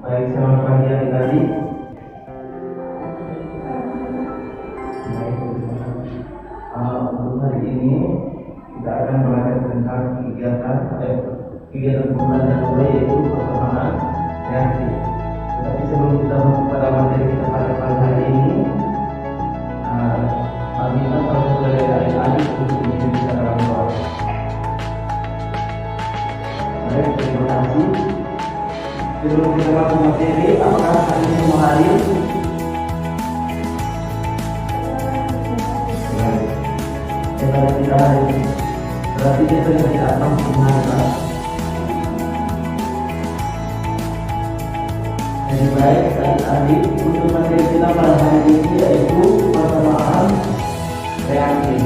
Baik, selamat pagi adik-adik. Baik, untuk hari ini kita akan belajar tentang kegiatan pembelajaran kedua, yaitu perkembangan reaksi. Tetapi sebelum kita masuk pada materi kita pada pagi hari ini, kami minta kalau dari adik-adik untuk bisa dalam doa. Baik, terima kasih. Sebelum kita masuk materi, apakah hari ini mau hadir? Kepada kita hari ini, berarti dia sudah tidak akan mengenal. Jadi baik, adik-adik, untuk materi kita pada hari ini yaitu persamaan reaksi.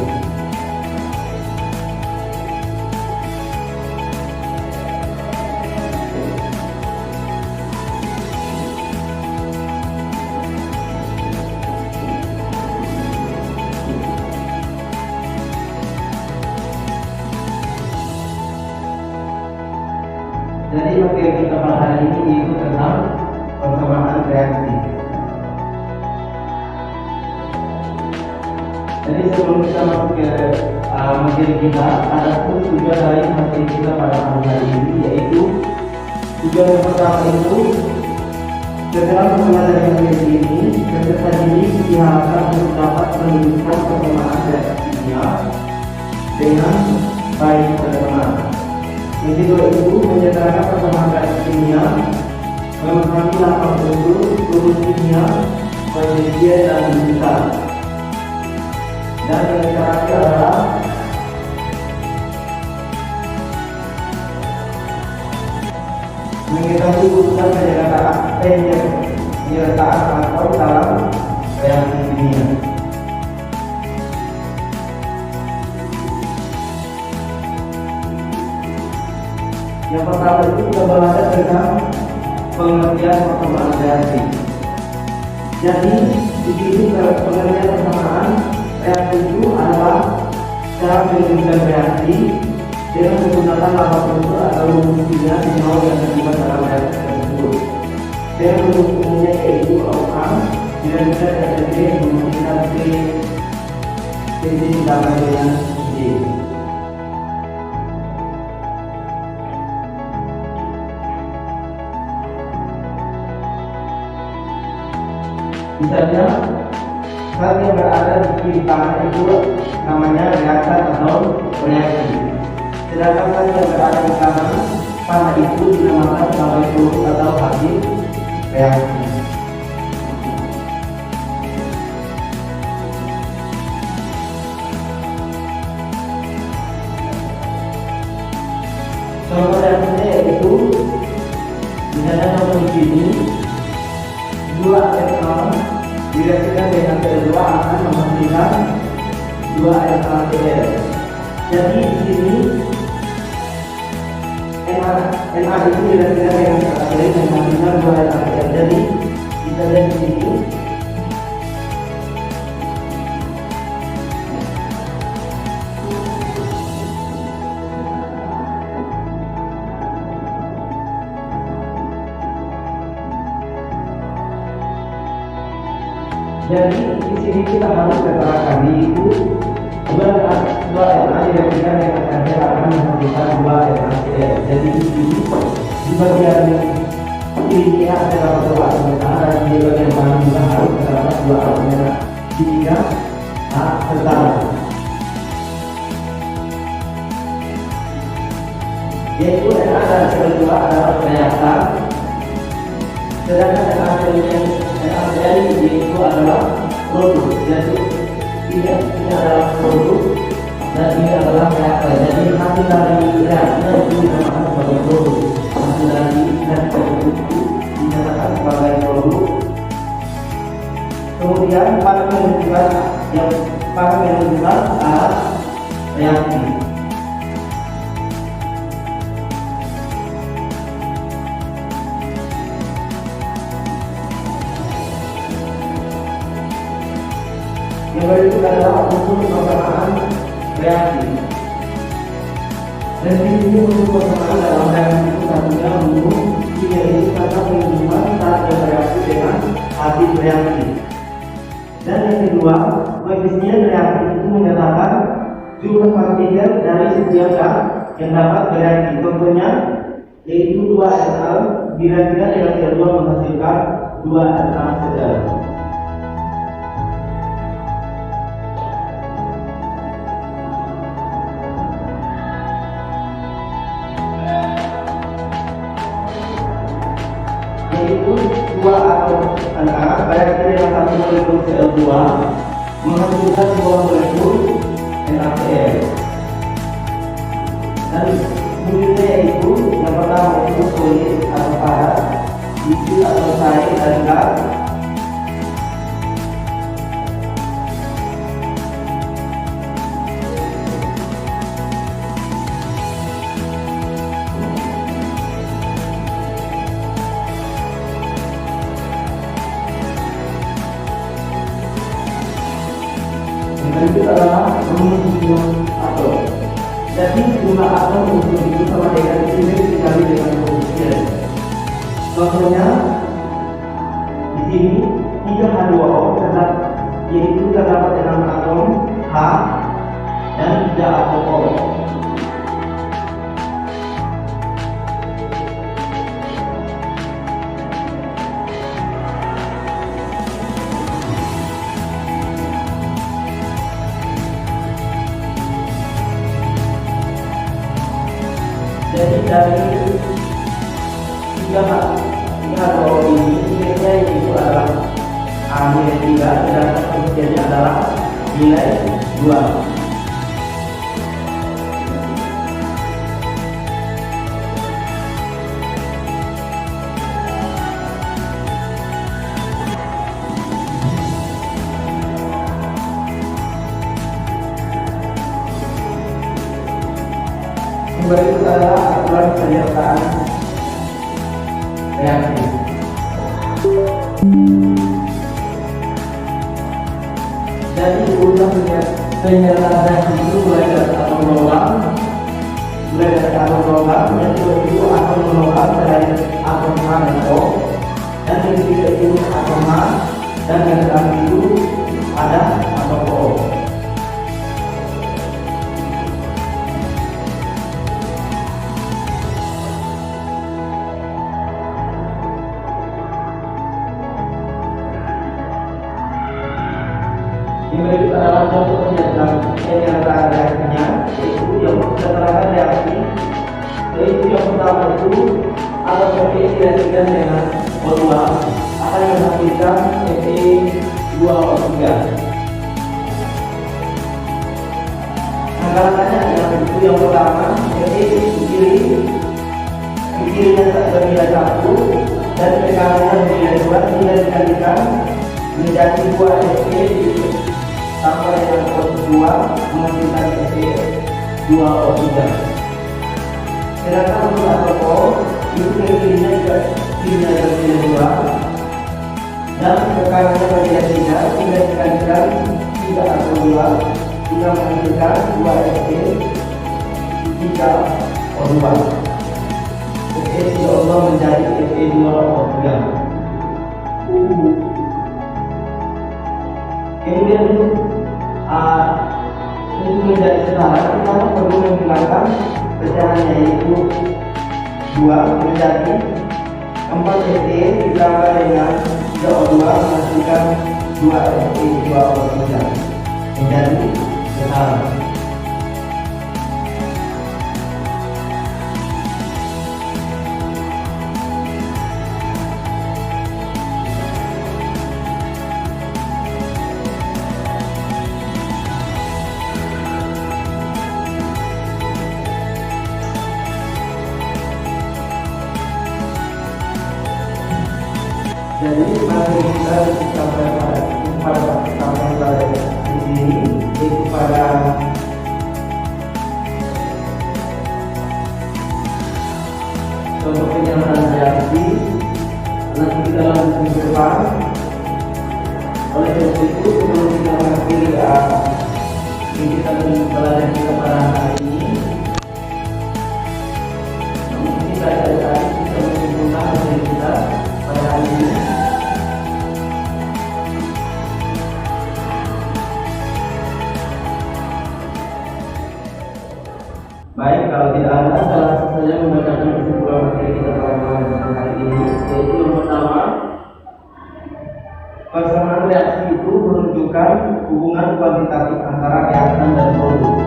Jadi materi kita pada hari ini itu tentang persamaan reaksi. Jadi sebelum kita masuk ke materi kita, ada tujuan dari materi kita pada hari ini, yaitu tujuan yang pertama itu setelah mempelajari materi ini, peserta didik diharapkan untuk dapat menunjukkan persamaan reaksi kimia dengan baik dan benar. Yang kedua itu menyatakan persamaan reaksi kimia, memahami lapan unsur kimia, penelitian dan digital. Dan yang terakhir adalah mengetahui urutan penyertaan atau dalam reaksi kimia. Yang pertama itu kita belajar tentang pengertian persamaan reaksi. Jadi di sini pengertian persamaan reaksi itu adalah cara menunjukkan reaksi dengan menggunakan lawan unsur atau rumus kimia senyawa yang terlibat dalam reaksi tersebut. Dengan rumus umumnya yaitu OH dengan bisa terjadi memungkinkan C ditambah dengan J. Misalnya, zat yang berada di kiri kanan itu namanya reaktan atau reaksi. Sedangkan zat yang berada di kanan itu dinamakan sebagai produk atau hasil reaksi. Contoh reaksinya yaitu misalnya contoh di sini, 2 etanol direaksikan dengan CO2 akan menghasilkan 2 NaCl. Jadi di sini Na itu direaksikan dengan NaCl dan menghasilkan 2 NaCl. Jadi kita lihat di sini. Jadi di sini kita harus katakan itu 2 Na direaksikan dengan NaCl akan menghasilkan 2 NaCl. Jadi di sini di bagian kiri adalah 2 atom dan di bagian kanan juga harus terdapat 2 atom jika setara. Yaitu Na dan CO2 adalah reaktan, sedangkan NaCl itu adalah produk. Jadi ini adalah produk dan ini adalah reaktan. Jadi hasil dari reaksinya itu dinamakan sebagai produk. Hasil dari reaksi itu dinyatakan sebagai produk. Kemudian pada menunjukkan alat reaksi. Yang berikut adalah unsur persamaan reaksi. Dan di sini unsur persamaan dalam reaksi itu satunya untuk yaitu karena pengumuman saat bereaksi dengan habis reaksi. Dan yang kedua, koefisien reaksi itu menyatakan jumlah partikel dari setiap gas yang dapat bereaksi. Contohnya yaitu 2Sl direaksikan dengan CO2 menghasilkan 2NaCl. Yaitu 2 atom Na bereaksi dengan satu molekul Cl2 menghasilkan 2 molekul NaCl. Dan mulutnya yaitu yang pertama itu solid atau padat, liquid atau cair, dan gas. Yang berikut adalah rumus jumlah atom. Jadi jumlah atom unsur itu sama dengan simetris dikali dengan koefisien. Contohnya di sini 3H2O yaitu terdapat 6 atom H dan 3 atom O. Jadi dari 3H2O ini nilainya itu adalah nilai 3, sedangkan koefisiennya adalah nilai 2. Berikut adalah aturan penyertaan reaksi. Jadi urutan penyertaan reaksi itu mulai dari atom logam, yang kedua itu atom logam dari atom H dan O, dan yang ketiga itu atom H, dan yang terakhir itu ada atom O. Yang berikut adalah contoh penyertaan reaksinya, yaitu yang keterangan reaksi, yaitu yang pertama itu atom Fe direaksikan dengan O2 akan menghasilkan Fe2O3. Anggarannya adalah itu yang pertama Fe kirinya bernilai 1 dan tekanannya bernilai 2 tidak dikalikan menjadi 2 Fe sampai dengan posisi 2 menghasilkan Fe2O3. Sedangkan untuk atom O itu kirinya juga bernilai 2 dan tekanannya bernilai 3 tidak dikalikan 3 atau 2 hingga menghasilkan 2 Fe3O2. Fe3O2 menjadi Fe2O3. Kemudian untuk menjadi setara kita perlu menghilangkan pecahannya, yaitu 2 menjadi 4 Fe ditambah dengan 3O2 menghasilkan 2 Fe2O3 menjadi setara. Jadi materi kita sampai pada di sini, yaitu pada contoh penyelesaian reaksi. Nanti kita lanjut ke depan. Oleh sebab itu, sebelum kita mengakhiri kita belajar kita pada hari ini, namun kita menyimpulkan menunjukkan hubungan kuantitatif antara keyakinan dan produk.